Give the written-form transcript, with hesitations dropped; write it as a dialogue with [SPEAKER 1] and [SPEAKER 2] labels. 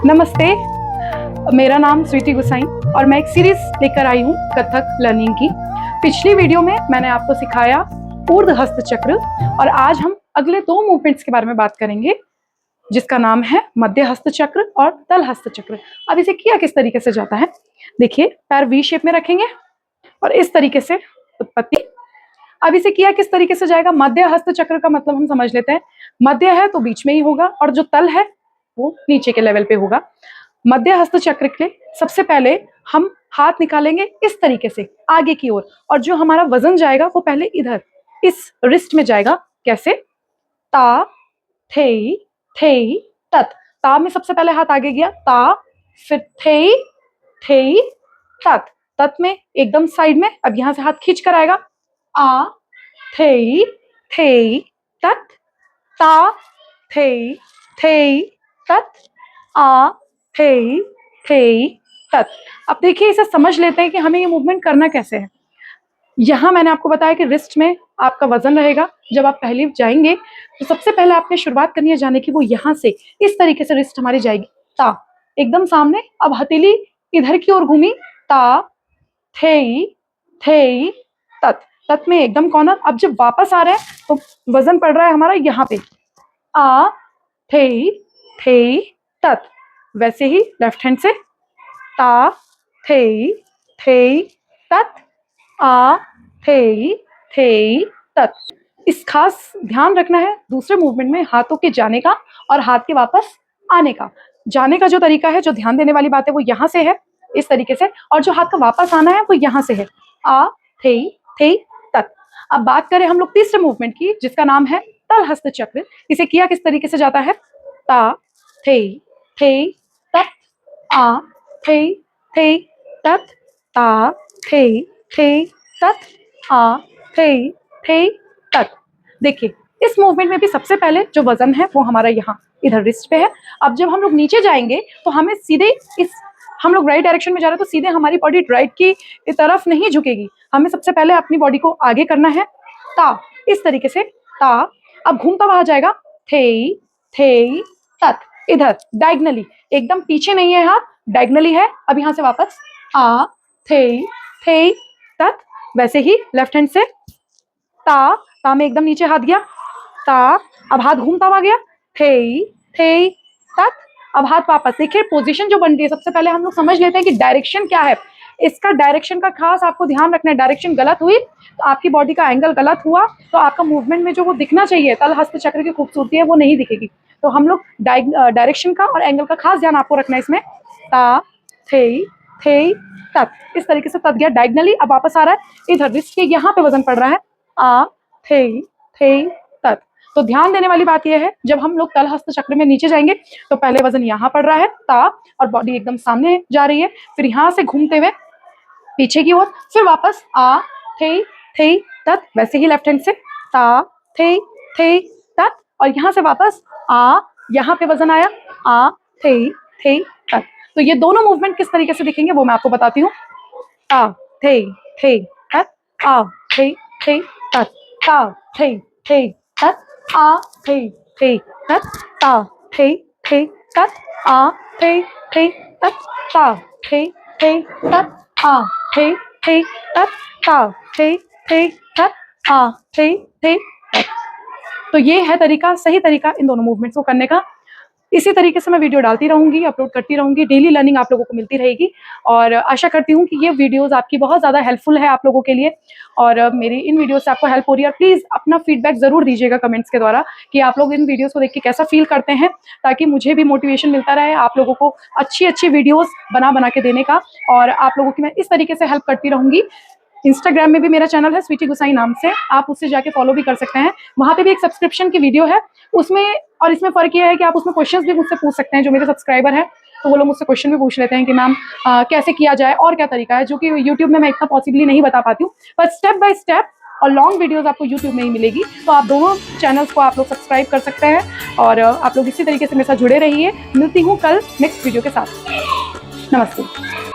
[SPEAKER 1] नमस्ते, मेरा नाम स्वीटी गुसाई और मैं एक सीरीज लेकर आई हूँ कथक लर्निंग की। पिछली वीडियो में मैंने आपको सिखाया ऊर्ध्व हस्त चक्र और आज हम अगले दो मूवमेंट्स के बारे में बात करेंगे जिसका नाम है मध्य हस्त चक्र और तल हस्त चक्र। अब इसे किया किस तरीके से जाता है, देखिए पैर वी शेप में रखेंगे और इस तरीके से उत्पत्ति। अब इसे किया किस तरीके से जाएगा, मध्य हस्त चक्र का मतलब हम समझ लेते हैं। मध्य है तो बीच में ही होगा और जो तल है वो नीचे के लेवल पे होगा। मध्य हस्त चक्र के लिए सबसे पहले हम हाथ निकालेंगे इस तरीके से आगे की ओर और जो हमारा वजन जाएगा वो पहले इधर इस रिस्ट में जाएगा। कैसे, ता थे थे तत। ता में सबसे पहले हाथ आगे गया, ता, फिर थे तत। तत में एकदम साइड में, अब यहां से हाथ खींच कर आएगा, आ थे तत, ता थे तत, आ थे तत। अब देखिए इसे समझ लेते हैं कि हमें ये मूवमेंट करना कैसे है। यहाँ मैंने आपको बताया कि रिस्ट में आपका वजन रहेगा। जब आप पहले जाएंगे तो सबसे पहले आपने शुरुआत करनी है जाने की, वो यहाँ से इस तरीके से रिस्ट हमारी जाएगी, ता एकदम सामने। अब हथेली इधर की ओर घूमी, ता थे तत। तत में एकदम कॉर्नर। अब जब वापस आ रहे हैं तो वजन पड़ रहा है हमारा यहाँ पे, आ थे तत। वैसे ही लेफ्ट हैंड से, ता थे तत, आ थे तत। इस खास ध्यान रखना है दूसरे मूवमेंट में हाथों के जाने का और हाथ के वापस आने का। जाने का जो तरीका है, जो ध्यान देने वाली बात है, वो यहाँ से है इस तरीके से, और जो हाथ का वापस आना है वो यहाँ से है, आ थे तत। अब बात करें हम लोग तीसरे मूवमेंट की जिसका नाम है तल हस्त चक्र। इसे किया किस तरीके से जाता है, ता थे तत, आ थे तत, ता थे तत, आ थे तत। देखिए इस मूवमेंट में भी सबसे पहले जो वजन है वो हमारा यहाँ इधर रिस्ट पे है। अब जब हम लोग नीचे जाएंगे तो हमें सीधे हम लोग राइट डायरेक्शन में जा रहे हैं तो सीधे हमारी बॉडी राइट की तरफ नहीं झुकेगी। हमें सबसे पहले अपनी बॉडी को आगे करना है, ता इस तरीके से, ता। अब घूमता वहां जाएगा, थे तत, इधर डायगनली, एकदम पीछे नहीं है हाथ, डायगनली है। अब यहाँ से वापस, आ थे तत। वैसे ही लेफ्ट हैंड से, ता में एकदम नीचे हाथ गया, ता। अब हाथ घूमता हुआ गया, थे तत। अब हाथ वापस। देखिए पोजीशन जो बन रही है, सबसे पहले हम लोग समझ लेते हैं कि डायरेक्शन क्या है। इसका डायरेक्शन का खास आपको ध्यान रखना है। डायरेक्शन गलत हुई तो आपकी बॉडी का एंगल गलत हुआ तो आपका मूवमेंट में जो वो दिखना चाहिए तल हस्त चक्र की खूबसूरती है वो नहीं दिखेगी। तो हम लोग डायरेक्शन का और एंगल का खास ध्यान आपको रखना है इसमें। ता थे तत, इस तरीके से तत गया डायगनली। अब वापस आ रहा है इधर, रिस्ट के यहाँ पे वजन पड़ रहा है, आ थे तत। तो ध्यान देने वाली बात यह है, जब हम लोग तल हस्त चक्र में नीचे जाएंगे तो पहले वजन यहाँ पड़ रहा है, ता, और बॉडी एकदम सामने जा रही है। फिर यहाँ से घूमते हुए पीछे की ओर, फिर वापस आ थे तत। वैसे ही लेफ्ट हैंड से, ता थे तत, और यहाँ से वापस आ, यहाँ पे वजन आया, आ थे तत। तो ये दोनों मूवमेंट किस तरीके से दिखेंगे वो मैं आपको बताती हूँ। ता थे तत, आ थे तत, ता थे तत, आ थे तत, ता थे तत, आ थे तत, ता थे तत, आ थे तत, ता थे तत, आ थे तत। तो ये है तरीका, सही तरीका इन दोनों मूवमेंट्स को करने का। इसी तरीके से मैं वीडियो डालती रहूंगी, अपलोड करती रहूंगी, डेली लर्निंग आप लोगों को मिलती रहेगी। और आशा करती हूँ कि ये वीडियोस आपकी बहुत ज़्यादा हेल्पफुल है आप लोगों के लिए, और मेरी इन वीडियो से आपको हेल्प हो रही है। प्लीज़ अपना फीडबैक ज़रूर दीजिएगा कमेंट्स के द्वारा कि आप लोग इन वीडियोस को देख के कैसा फील करते हैं, ताकि मुझे भी मोटिवेशन मिलता रहे आप लोगों को अच्छी वीडियोज़ बना के देने का। और आप लोगों की मैं इस तरीके से हेल्प करती रहूँगी। इंस्टाग्राम में भी मेरा चैनल है स्वीटी गुसाई नाम से, आप उससे जाके फॉलो भी कर सकते हैं। वहाँ पे भी एक सब्सक्रिप्शन की वीडियो है उसमें, और इसमें फ़र्क ये है कि आप उसमें क्वेश्चंस भी मुझसे पूछ सकते हैं। जो मेरे सब्सक्राइबर हैं तो वो लोग मुझसे क्वेश्चन भी पूछ लेते हैं कि मैम कैसे किया जाए और क्या तरीका है, जो कि यूट्यूब में मैं इतना पॉसिबली नहीं बता पाती हूँ। पर स्टेप बाय स्टेप और लॉन्ग वीडियोज़ आपको यूट्यूब में ही मिलेगी। तो आप दोनों चैनल्स को आप लोग सब्सक्राइब कर सकते हैं और आप लोग इसी तरीके से मेरे साथ जुड़े रहिए। मिलती हूँ कल नेक्स्ट वीडियो के साथ। नमस्ते।